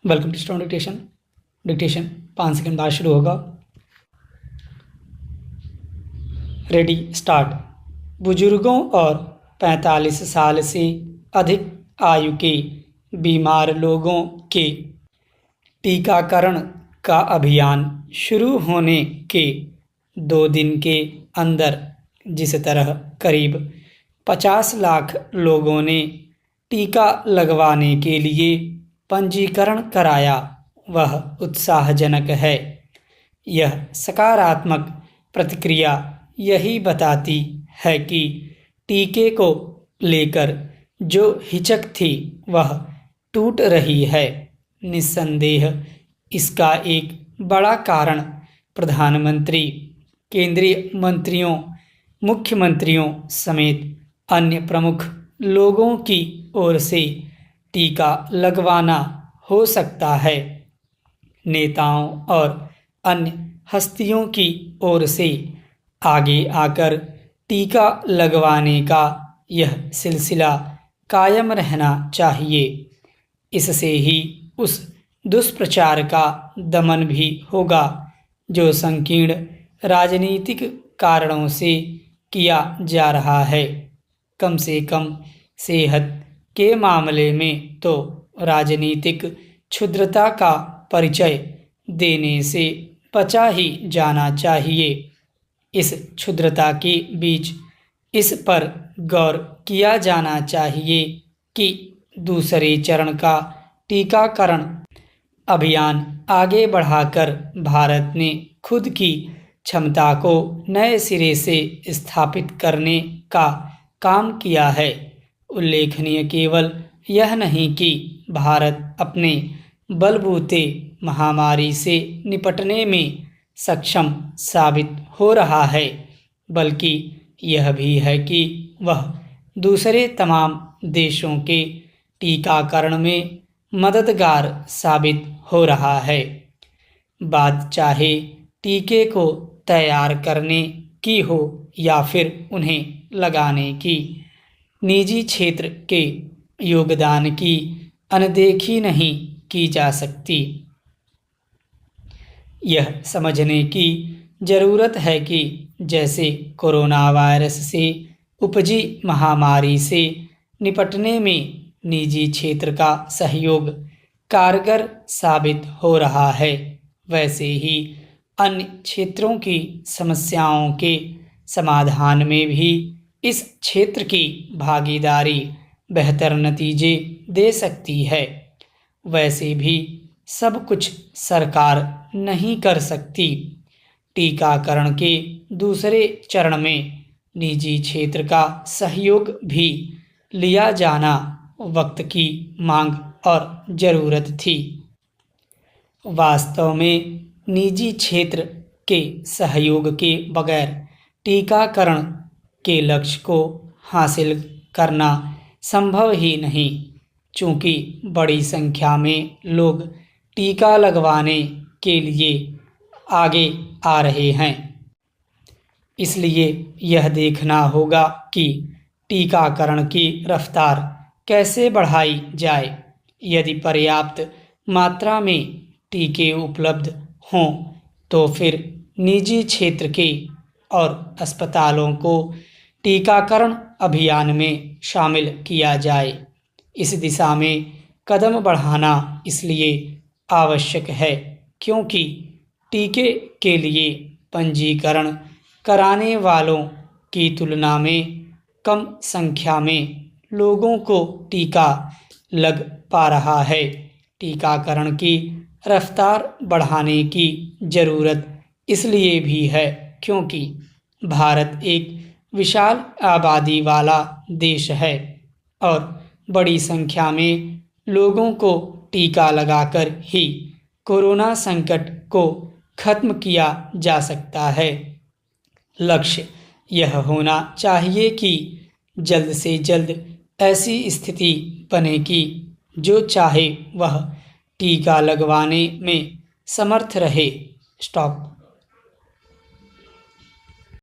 Welcome to stone dictation. Dictation 5 second बाद शुरू होगा। Ready start. बुजुर्गों और 45 साल से अधिक आयु के बीमार लोगों के टीकाकरण का अभियान शुरू होने के 2 दिन के अंदर जिस तरह करीब 50 लाख लोगों ने टीका लगवाने के लिए पंजीकरण कराया, वह उत्साहजनक है। यह सकारात्मक प्रतिक्रिया यही बताती है कि टीके को लेकर जो हिचक थी वह टूट रही है। निस्संदेह इसका एक बड़ा कारण प्रधानमंत्री, केंद्रीय मंत्रियों, मुख्यमंत्रियों समेत अन्य प्रमुख लोगों की ओर से टीका लगवाना हो सकता है। नेताओं और अन्य हस्तियों की ओर से आगे आकर टीका लगवाने का यह सिलसिला कायम रहना चाहिए। इससे ही उस दुष्प्रचार का दमन भी होगा जो संकीर्ण राजनीतिक कारणों से किया जा रहा है। कम से कम सेहत के मामले में तो राजनीतिक क्षुद्रता का परिचय देने से बचा ही जाना चाहिए। इस क्षुद्रता के बीच इस पर गौर किया जाना चाहिए कि दूसरे चरण का टीकाकरण अभियान आगे बढ़ाकर भारत ने खुद की क्षमता को नए सिरे से स्थापित करने का काम किया है। उल्लेखनीय केवल यह नहीं कि भारत अपने बलबूते महामारी से निपटने में सक्षम साबित हो रहा है, बल्कि यह भी है कि वह दूसरे तमाम देशों के टीकाकरण में मददगार साबित हो रहा है। बात चाहे टीके को तैयार करने की हो या फिर उन्हें लगाने की, निजी क्षेत्र के योगदान की अनदेखी नहीं की जा सकती। यह समझने की ज़रूरत है कि जैसे कोरोना वायरस से उपजी महामारी से निपटने में निजी क्षेत्र का सहयोग कारगर साबित हो रहा है, वैसे ही अन्य क्षेत्रों की समस्याओं के समाधान में भी इस क्षेत्र की भागीदारी बेहतर नतीजे दे सकती है। वैसे भी सब कुछ सरकार नहीं कर सकती। टीकाकरण के दूसरे चरण में निजी क्षेत्र का सहयोग भी लिया जाना वक्त की मांग और ज़रूरत थी। वास्तव में निजी क्षेत्र के सहयोग के बगैर टीकाकरण के लक्ष्य को हासिल करना संभव ही नहीं, चूँकि बड़ी संख्या में लोग टीका लगवाने के लिए आगे आ रहे हैं। इसलिए यह देखना होगा कि टीकाकरण की रफ्तार कैसे बढ़ाई जाए। यदि पर्याप्त मात्रा में टीके उपलब्ध हों तो फिर निजी क्षेत्र के और अस्पतालों को टीकाकरण अभियान में शामिल किया जाए। इस दिशा में कदम बढ़ाना इसलिए आवश्यक है क्योंकि टीके के लिए पंजीकरण कराने वालों की तुलना में कम संख्या में लोगों को टीका लग पा रहा है। टीकाकरण की रफ्तार बढ़ाने की ज़रूरत इसलिए भी है क्योंकि भारत एक विशाल आबादी वाला देश है और बड़ी संख्या में लोगों को टीका लगाकर ही कोरोना संकट को खत्म किया जा सकता है। लक्ष्य यह होना चाहिए कि जल्द से जल्द ऐसी स्थिति बने कि जो चाहे वह टीका लगवाने में समर्थ रहे। स्टॉप।